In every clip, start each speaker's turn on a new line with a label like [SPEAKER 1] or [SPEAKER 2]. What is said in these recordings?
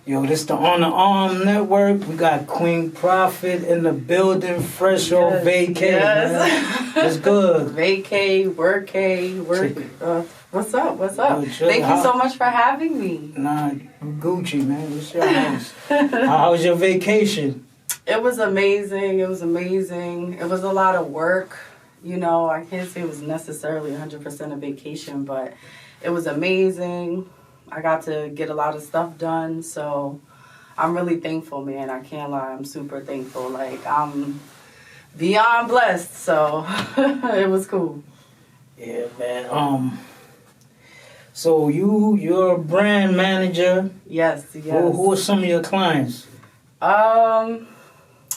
[SPEAKER 1] Yo, this the On the Arm Network. We got Queen Prophet in the building, fresh off vacay.
[SPEAKER 2] Yes.
[SPEAKER 1] Man. It's good.
[SPEAKER 2] Vacay, work. What's up?
[SPEAKER 1] Good,
[SPEAKER 2] Thank you so much for having me.
[SPEAKER 1] Nah, Gucci, man. What's your house? How was your vacation?
[SPEAKER 2] It was amazing. It was a lot of work. You know, I can't say it was necessarily 100% a vacation, but it was amazing. I got to get a lot of stuff done, so I'm really thankful, man. I can't lie. I'm super thankful. Like, I'm beyond blessed, so it was cool.
[SPEAKER 1] Yeah, man. So you're a brand manager.
[SPEAKER 2] Yes.
[SPEAKER 1] Who are some of your clients?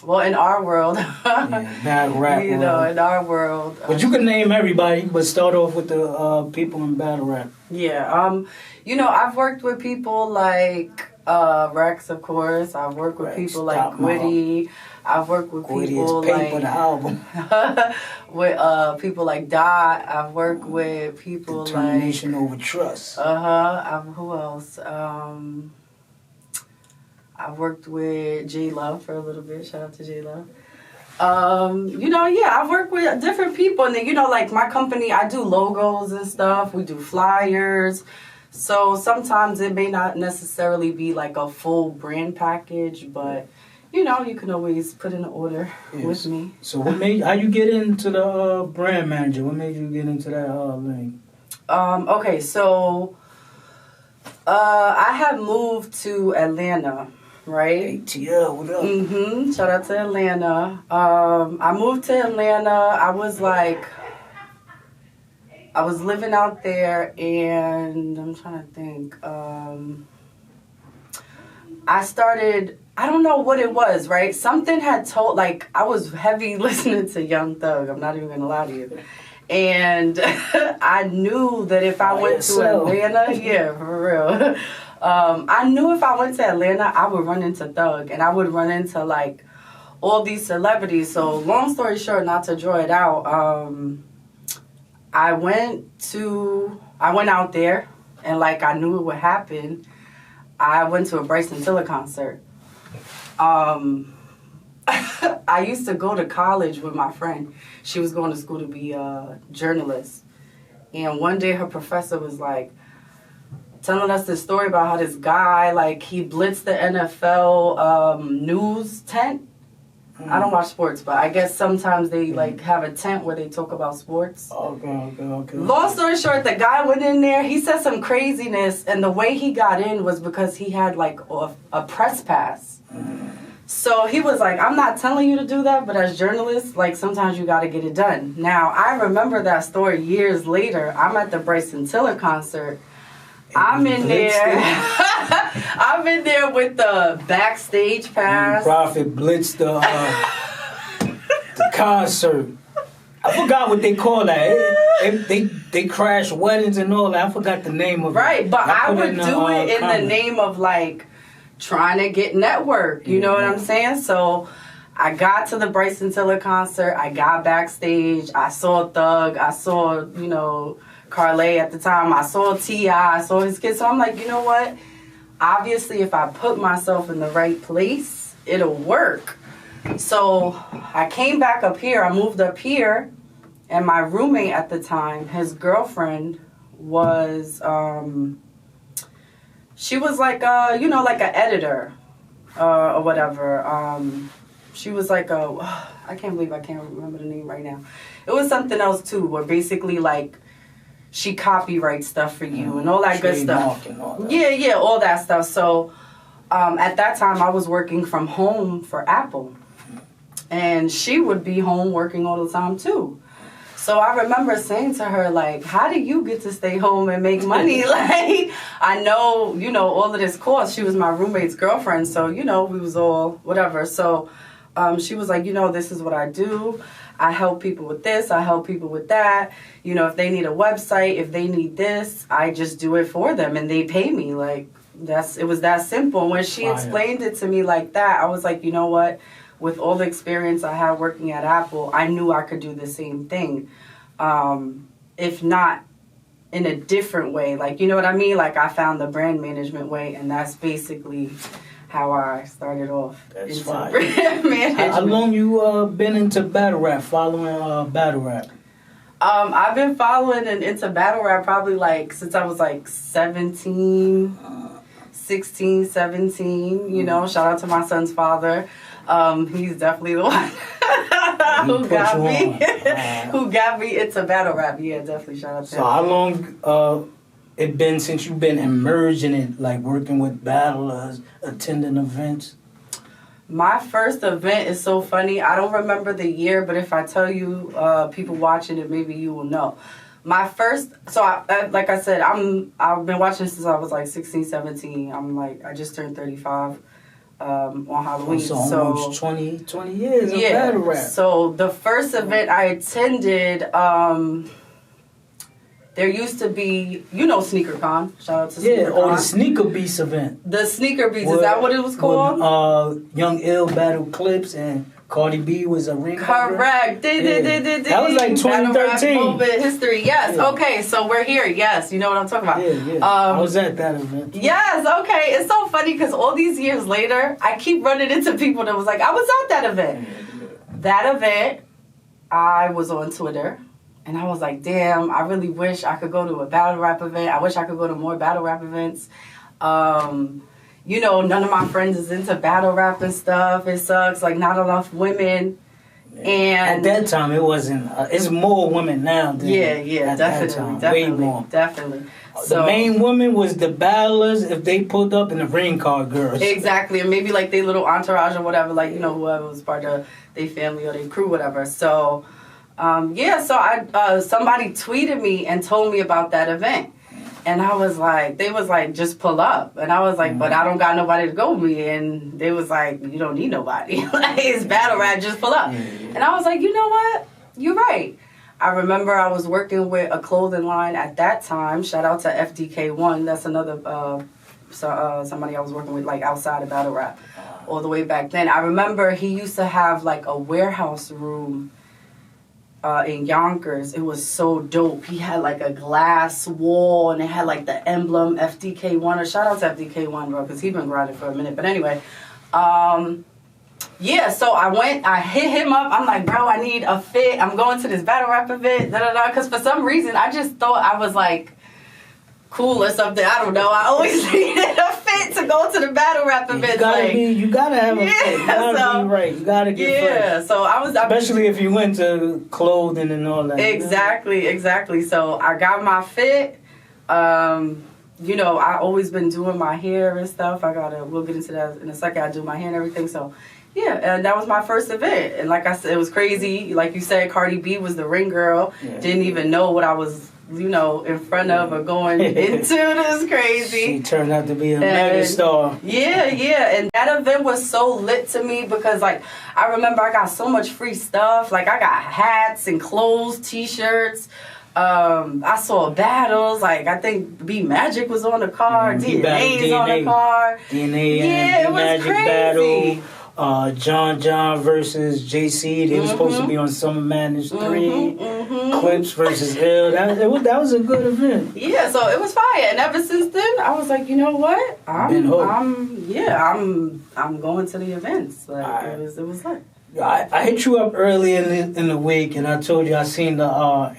[SPEAKER 2] Well, in our world,
[SPEAKER 1] bad rap.
[SPEAKER 2] you know, in our world.
[SPEAKER 1] But you can name everybody, but start off with the people in battle rap.
[SPEAKER 2] Yeah. You know, I've worked with people like Rex, of course. I've worked with people like Gwitty. I've worked with people like
[SPEAKER 1] the album.
[SPEAKER 2] with people like Dot. I've worked with people
[SPEAKER 1] Determination over trust.
[SPEAKER 2] Who else? I've worked with J Love for a little bit. Shout out to J Love. You know, yeah, I've worked with different people, and then, you know, like my company, I do logos and stuff. We do flyers. So sometimes it may not necessarily be like a full brand package, but you know, you can always put in an order with me.
[SPEAKER 1] So how you get into the brand manager? What made you get into that lane?
[SPEAKER 2] Okay, so I had moved to Atlanta, right?
[SPEAKER 1] ATL, what up?
[SPEAKER 2] Shout out to Atlanta. I moved to Atlanta. I was living out there, and I'm trying to think. I don't know what it was, right? Something had told, like, I was heavy listening to Young Thug. I'm not even going to lie to you. And I knew that if I went to Atlanta, yeah, for real. I knew if I went to Atlanta, I would run into Thug, and I would run into, like, all these celebrities. So long story short, not to draw it out, I went out there, and like I knew it would happen. I went to a Bryson Tiller concert. I used to go to college with my friend. She was going to school to be a journalist. And one day her professor was like telling us this story about how this guy, like, he blitzed the NFL news tent. I don't watch sports, but I guess sometimes they like have a tent where they talk about sports.
[SPEAKER 1] Okay.
[SPEAKER 2] Long story short, the guy went in there. He said some craziness, and the way he got in was because he had like a press pass. So he was like, I'm not telling you to do that, but as journalists, like, sometimes you got to get it done. Now, I remember that story years later. I'm at the Bryson Tiller concert. I'm in there. I'm in there with the backstage pass.
[SPEAKER 1] Prophet blitzed the concert. I forgot what they call that. They crash weddings and all that. I forgot the name of it.
[SPEAKER 2] Right, but I would do it in the name of, like, trying to get network. You know what I'm saying? So I got to the Bryson Tiller concert. I got backstage. I saw Thug. I saw, you know, Carlay at the time. I saw T.I. I saw his kids. So I'm like, you know what? Obviously, if I put myself in the right place, it'll work. So I came back up here. I moved up here. And my roommate at the time, his girlfriend, was, she was like, you know, like an editor or whatever. She was like I can't believe I can't remember the name right now. It was something else, too, where basically, like, she copyrights stuff for you and all that good stuff.
[SPEAKER 1] All that.
[SPEAKER 2] Yeah, all that stuff. So at that time, I was working from home for Apple. And she would be home working all the time, too. So I remember saying to her, like, how do you get to stay home and make money? Like, I know, you know, all of this costs. She was my roommate's girlfriend, so, you know, we was all whatever. So she was like, you know, this is what I do. I help people with this. I help people with that. You know, if they need a website, if they need this, I just do it for them, and they pay me. Like, it was that simple. And when she explained it to me like that, I was like, you know what? With all the experience I had working at Apple, I knew I could do the same thing. If not in a different way. Like, you know what I mean? Like, I found the brand management way, and that's basically how I started off.
[SPEAKER 1] That's
[SPEAKER 2] into
[SPEAKER 1] fine.
[SPEAKER 2] brand management.
[SPEAKER 1] How long you been into battle rap, following battle rap?
[SPEAKER 2] I've been following and into battle rap probably like since I was like 17, 16, 17. You know, shout out to my son's father. He's definitely the one who got me into battle rap. Yeah, definitely shout out to him.
[SPEAKER 1] So how long it been since you've been immersed in it, like working with battlers, attending events?
[SPEAKER 2] My first event is so funny. I don't remember the year, but if I tell you, people watching it, maybe you will know. My first, like I said, I've been watching since I was like 16, 17. I just turned 35 on Halloween.
[SPEAKER 1] So almost 20 years of battle rap.
[SPEAKER 2] So the first event I attended, there used to be, you know, Sneaker Con. Shout out to Sneaker Con.
[SPEAKER 1] The Sneaker Beats event.
[SPEAKER 2] The Sneaker Beats, is that what it was called?
[SPEAKER 1] Young Ill battle Clips and Cardi B was a ring.
[SPEAKER 2] Correct.
[SPEAKER 1] That was like 2013.
[SPEAKER 2] Moment history. Yes. Yeah. Okay. So we're here. Yes. You know what I'm talking about.
[SPEAKER 1] Yeah. I was at that event.
[SPEAKER 2] Yes. Okay. It's so funny because all these years later, I keep running into people that was like, I was at that event. That event, I was on Twitter. And I was like, damn, I really wish I could go to a battle rap event. I wish I could go to more battle rap events. You know, none of my friends is into battle rap and stuff. It sucks. Like, not enough women. And
[SPEAKER 1] at that time, it wasn't. It's more women now than at that time. Way more.
[SPEAKER 2] Definitely.
[SPEAKER 1] So, the main woman was the battlers if they pulled up in the ring card girls.
[SPEAKER 2] Exactly. And maybe like their little entourage or whatever, like, you know, whoever was part of their family or their crew, whatever. So, somebody tweeted me and told me about that event. And I was like, they was like, just pull up. And I was like, but I don't got nobody to go with me. And they was like, you don't need nobody. Like, it's battle rap, just pull up. And I was like, you know what? You're right. I remember I was working with a clothing line at that time. Shout out to FDK1. That's another somebody I was working with, like, outside of battle rap all the way back then. I remember he used to have, like, a warehouse room in Yonkers. It was so dope. He had like a glass wall and it had like the emblem FDK1. Or shout out to FDK1, bro, because he's been grinding for a minute. But anyway, so I hit him up. I'm like, bro, I need a fit. I'm going to this battle rap event. Because for some reason, I just thought I was like cool or something. I don't know. I always needed a fit to go to the battle rap event.
[SPEAKER 1] You gotta have a fit. You gotta be right. You gotta get fresh.
[SPEAKER 2] So
[SPEAKER 1] especially if you went to clothing and all that.
[SPEAKER 2] Exactly. So I got my fit. You know, I always been doing my hair and stuff. We'll get into that in a second. I do my hair and everything. So yeah, and that was my first event. And like I said, it was crazy. Like you said, Cardi B was the ring girl. Yeah. Didn't even know what I was, you know, in front of or going into. This crazy.
[SPEAKER 1] She turned out to be a mega star.
[SPEAKER 2] Yeah. And that event was so lit to me because, like, I remember I got so much free stuff. Like, I got hats and clothes, T-shirts. I saw battles. Like, I think B Magic was on the card. DNA's on the card.
[SPEAKER 1] DNA and B Magic battle. John versus JC. They were supposed to be on Summer Madness 3. Clips versus Ill. That was a good event.
[SPEAKER 2] Yeah, so it was fire. And ever since then, I was like, you know what? I'm going to the events. Like, it was like.
[SPEAKER 1] I hit you up early in the week, and I told you I seen the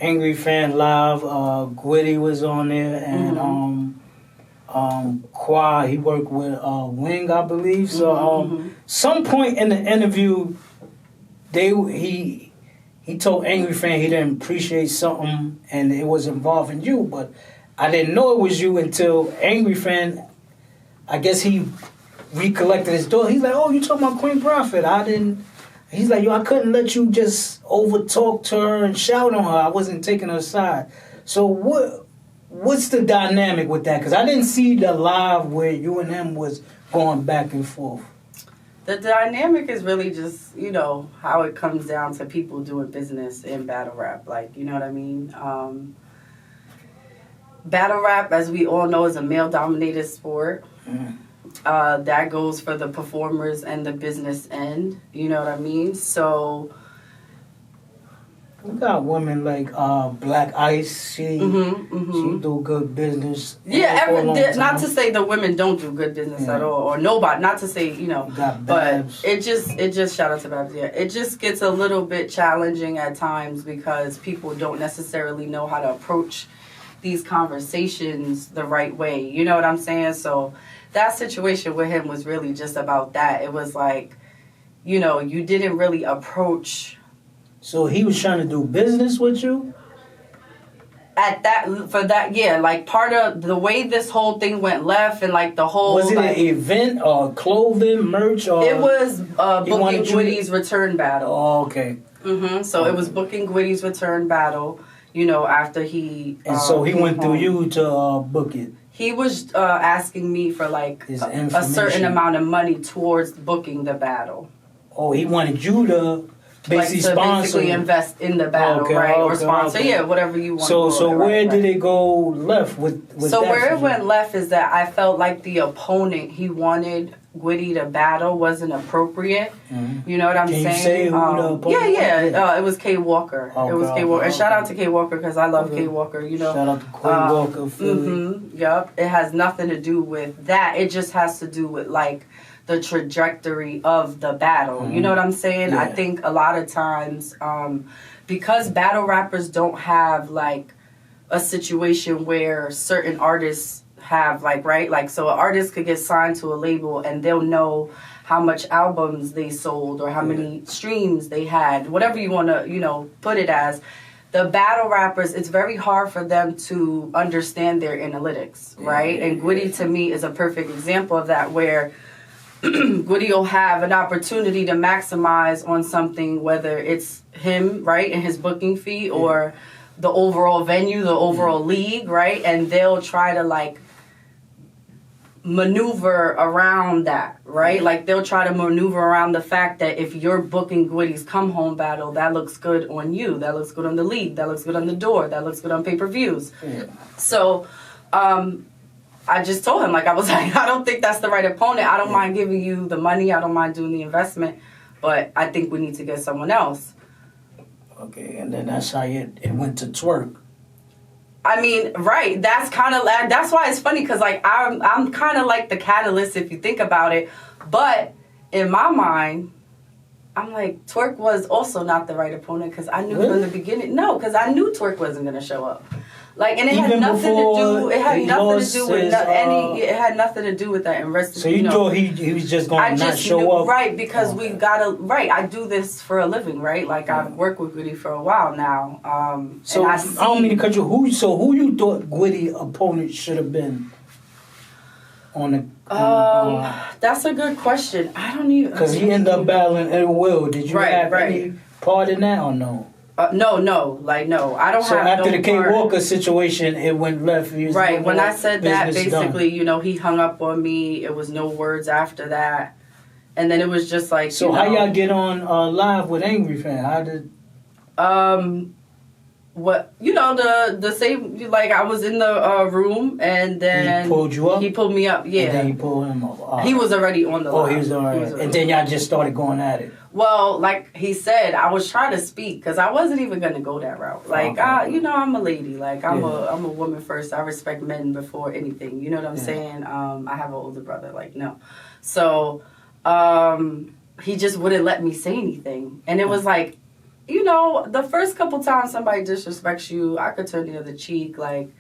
[SPEAKER 1] Angry Fan Live. Gwitty was on there, and Qua, he worked with Wing, I believe. So some point in the interview, he told Angry Fan he didn't appreciate something, and it was involving you, but I didn't know it was you until Angry Fan, I guess he recollected his door. He's like, oh, you talking about Queen Prophet? He's like, yo, I couldn't let you just over-talk to her and shout on her. I wasn't taking her side. So what's the dynamic with that? Because I didn't see the live where you and him was going back and forth.
[SPEAKER 2] The dynamic is really just, you know, how it comes down to people doing business in battle rap. Like, you know what I mean? Battle rap, as we all know, is a male-dominated sport. That goes for the performers and the business end. You know what I mean? So
[SPEAKER 1] We got women like Black Ice. She do good business.
[SPEAKER 2] Not to say the women don't do good business at all, or nobody. Not to say but it just shout out to Babs. Yeah, it just gets a little bit challenging at times because people don't necessarily know how to approach these conversations the right way. You know what I'm saying? So that situation with him was really just about that. It was like, you didn't really approach.
[SPEAKER 1] So he was trying to do business with you?
[SPEAKER 2] Like part of the way this whole thing went left and like the whole...
[SPEAKER 1] Was it an event or clothing, merch? Or
[SPEAKER 2] it was booking Gwitty's return battle.
[SPEAKER 1] Oh, okay.
[SPEAKER 2] So it was booking Gwitty's return battle, after he...
[SPEAKER 1] And so he went through you to book it?
[SPEAKER 2] He was asking me for like a certain amount of money towards booking the battle.
[SPEAKER 1] Oh, he wanted you to...
[SPEAKER 2] Basically invest in the battle, right? Or sponsor, whatever you want.
[SPEAKER 1] So where did it go left with
[SPEAKER 2] so where it went left is that I felt like the opponent he wanted Gwitty to battle wasn't appropriate. You know what I'm saying?
[SPEAKER 1] Can you say who the opponent was?
[SPEAKER 2] It was K Walker. It was K Walker. And shout out to K Walker because I love K Walker. Shout
[SPEAKER 1] out to K Walker.
[SPEAKER 2] Yep. It has nothing to do with that. It just has to do with like the trajectory of the battle. You know what I'm saying?
[SPEAKER 1] Yeah.
[SPEAKER 2] I think a lot of times, because battle rappers don't have like a situation where certain artists have like, right? Like, so an artist could get signed to a label and they'll know how much albums they sold or how many streams they had, whatever you want to, put it as. The battle rappers, it's very hard for them to understand their analytics, right? And Gwitty to me is a perfect example of that, where Gwitty will have an opportunity to maximize on something, whether it's him, right, and his booking fee, or the overall venue, the overall league, right? And they'll try to, like, maneuver around that, right? Like, they'll try to maneuver around the fact that if you're booking Gwitty's come home battle, that looks good on you, that looks good on the league, that looks good on the door, that looks good on pay-per-views. So, I just told him, like, I was like, I don't think that's the right opponent. I don't mind giving you the money. I don't mind doing the investment. But I think we need to get someone else.
[SPEAKER 1] Okay, and then that's how it went to twerk.
[SPEAKER 2] I mean, right. That's kind of, that's why it's funny, because, like, I'm kind of like the catalyst if you think about it. But in my mind, I'm like, Twerk was also not the right opponent, because I knew from the beginning. No, because I knew Twerk wasn't going to show up. Like, and it had nothing to do. It had nothing to do with any. It had nothing to do with that. And
[SPEAKER 1] so you thought he was just going to not show up,
[SPEAKER 2] right? Because we gotta, right. I do this for a living, right? Like, I've worked with Gwitty for a while now.
[SPEAKER 1] So I don't mean to cut you. Who you thought Gwitty opponent should have been on the?
[SPEAKER 2] That's a good question. I don't even,
[SPEAKER 1] because he ended up battling Ed Will. Did you have any part in that or no?
[SPEAKER 2] No. I don't have.
[SPEAKER 1] So after the K Walker situation, it went left.
[SPEAKER 2] Right. When I said that, basically, he hung up on me. It was no words after that, and then it was just like.
[SPEAKER 1] So how y'all get on live with Angry Fan? How did?
[SPEAKER 2] What the same, like, I was in the room, and then
[SPEAKER 1] he pulled you up.
[SPEAKER 2] He pulled me up. Yeah.
[SPEAKER 1] And then he pulled him up.
[SPEAKER 2] He was already on the.
[SPEAKER 1] Oh, he was already. And then y'all just started going at it.
[SPEAKER 2] Well, like he said, I was trying to speak because I wasn't even gonna go that route. Like, I'm a lady. Like, I'm a woman first. I respect men before anything. You know what I'm saying? I have an older brother. Like, no. So, he just wouldn't let me say anything, and it was like, the first couple times somebody disrespects you, I could turn the other cheek. Like,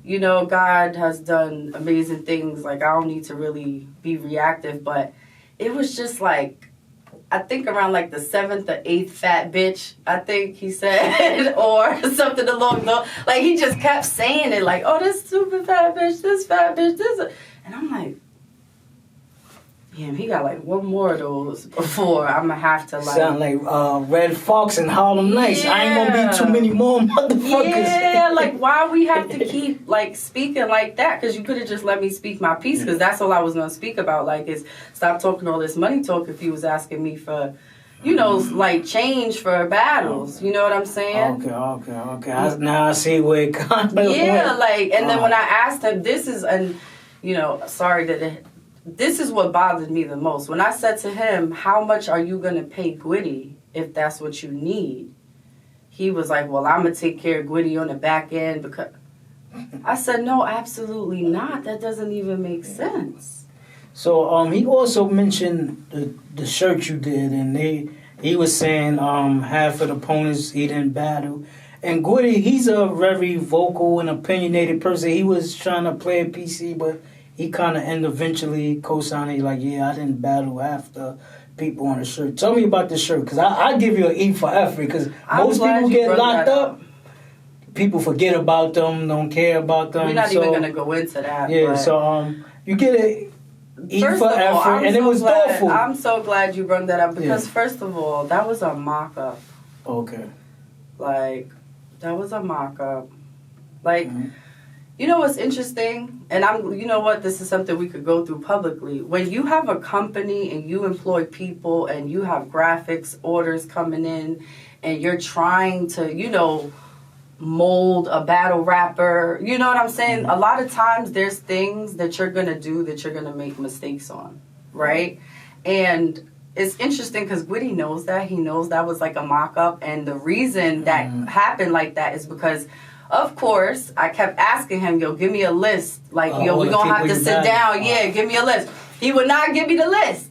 [SPEAKER 2] God has done amazing things. Like, I don't need to really be reactive, but it was just like, I think around like the 7th or 8th fat bitch, I think he said, or something along those. Like, he just kept saying it, like, oh, this stupid fat bitch, this fat bitch, this. And I'm like, damn, he got like one more of those before I'm gonna have to, like.
[SPEAKER 1] Sound like Red Fox and Harlem Nights. I ain't gonna be too many more motherfuckers.
[SPEAKER 2] Yeah, like, why we have to keep, like, speaking like that? Because you could have just let me speak my piece, because that's all I was gonna speak about. Like, is stop talking all this money talk if you was asking me for, like, change for battles. You know what I'm saying?
[SPEAKER 1] Okay. Now I see where it kind of went.
[SPEAKER 2] Yeah, like, and then when I asked him, this is this is what bothered me the most. When I said to him, how much are you going to pay Gwitty if that's what you need? he was like, well, I'm going to take care of Gwitty on the back end because... I said, no, absolutely not. That doesn't even make sense.
[SPEAKER 1] So he also mentioned the shirt you did, and he was saying half of the opponents he didn't battle. And Gwitty, he's a very vocal and opinionated person. He was trying to play a PC, but he kind of eventually co-signed. He's like, yeah, I didn't battle half the people on the shirt. Tell me about the shirt, because I give you an E for effort, because most people get locked up. People forget about them, don't care about them.
[SPEAKER 2] We're not even going to go into that.
[SPEAKER 1] Yeah, so you get it E for effort, and it was thoughtful.
[SPEAKER 2] I'm so glad you brought that up, because first of all, that was a mock-up.
[SPEAKER 1] Okay.
[SPEAKER 2] Like, that was a mock-up. Like, you know what's interesting? And you know what? This is something we could go through publicly. When you have a company and you employ people and you have graphics orders coming in and you're trying to, you know, mold a battle rapper, you know what I'm saying? A lot of times there's things that you're going to do that you're going to make mistakes on, right? And it's interesting because Gwitty knows that. He knows that was like a mock-up. And the reason that happened like that is because, of course, I kept asking him, yo, give me a list. Like, yo, we're going to have to sit down. Yeah, give me a list. He would not give me the list.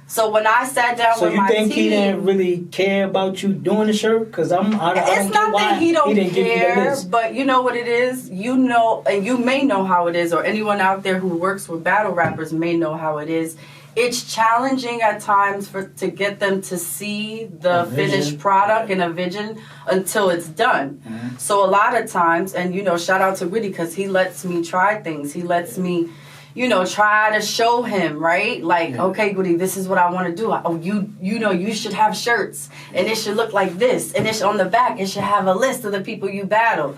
[SPEAKER 2] So when I sat down with my team... So you think he didn't
[SPEAKER 1] really care about you doing the shirt? Because I don't
[SPEAKER 2] it's not that he don't care, but you know what it is? You know, and you may know how it is, or anyone out there who works with battle rappers may know how it is. It's challenging at times to get them to see the finished product and a vision until it's done. So a lot of times, and you know, shout out to Gwitty because he lets me try things. He lets me, you know, try to show him, right? Like, okay, Gwitty, this is what I want to do. Oh, you know, you should have shirts, and it should look like this, and it's on the back. It should have a list of the people you battle.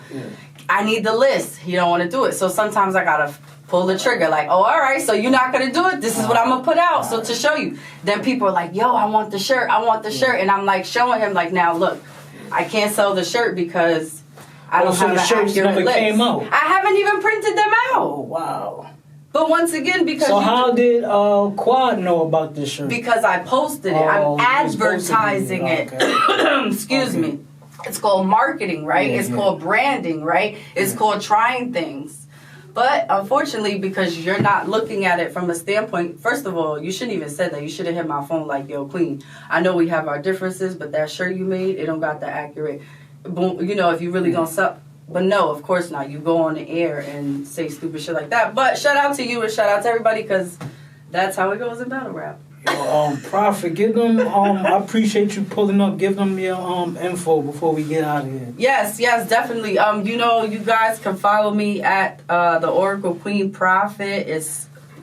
[SPEAKER 2] I need the list. He don't want to do it, so sometimes I gotta pull the trigger. Like, oh, all right, so you're not gonna do it. This is what I'm gonna put out. So to show you, then people are like, yo, I want the shirt. I want the shirt, and I'm like showing him, like, now look, I can't sell the shirt because I don't have an accurate list. Came out. I haven't even printed them out.
[SPEAKER 1] Oh wow.
[SPEAKER 2] But once again, because...
[SPEAKER 1] So how did Quad know about this shirt?
[SPEAKER 2] Because I posted it. I'm advertising it. Excuse me. It's called marketing, right? It's called branding, right? It's called trying things. But unfortunately, because you're not looking at it from a standpoint... First of all, you shouldn't even said that. You should have hit my phone like, yo, Queen, I know we have our differences, but that shirt you made, it don't got the accurate... Boom, you know, if you really gonna sell... But no, of course not. You go on the air and say stupid shit like that. But shout out to you and shout out to everybody because that's how it goes in battle rap.
[SPEAKER 1] Yo, Prophet, give them. I appreciate you pulling up. Give them your info before we get out of here.
[SPEAKER 2] Yes, definitely. You know, you guys can follow me at the Oracle Queen Prophet.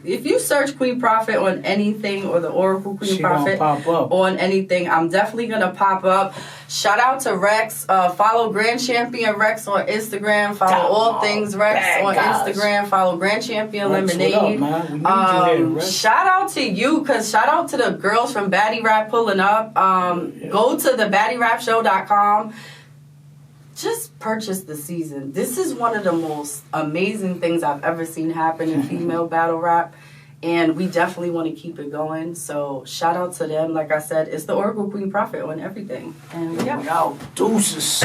[SPEAKER 2] If you search Queen Prophet on anything or the Oracle Queen Prophet on anything, I'm definitely going to pop up. Shout out to Rex. Follow Grand Champion Rex on Instagram. Follow all things Rex on Instagram. Follow Grand Champion
[SPEAKER 1] Rex,
[SPEAKER 2] Lemonade.
[SPEAKER 1] What up, man?
[SPEAKER 2] Shout out to you, because shout out to the girls from Batty Rap pulling up. Go to the BattyRapShow.com. Just purchase the season. This is one of the most amazing things I've ever seen happen in female battle rap. And we definitely want to keep it going. So shout out to them. Like I said, it's the Oracle Queen Prophet on everything. And yeah.
[SPEAKER 1] Deuces.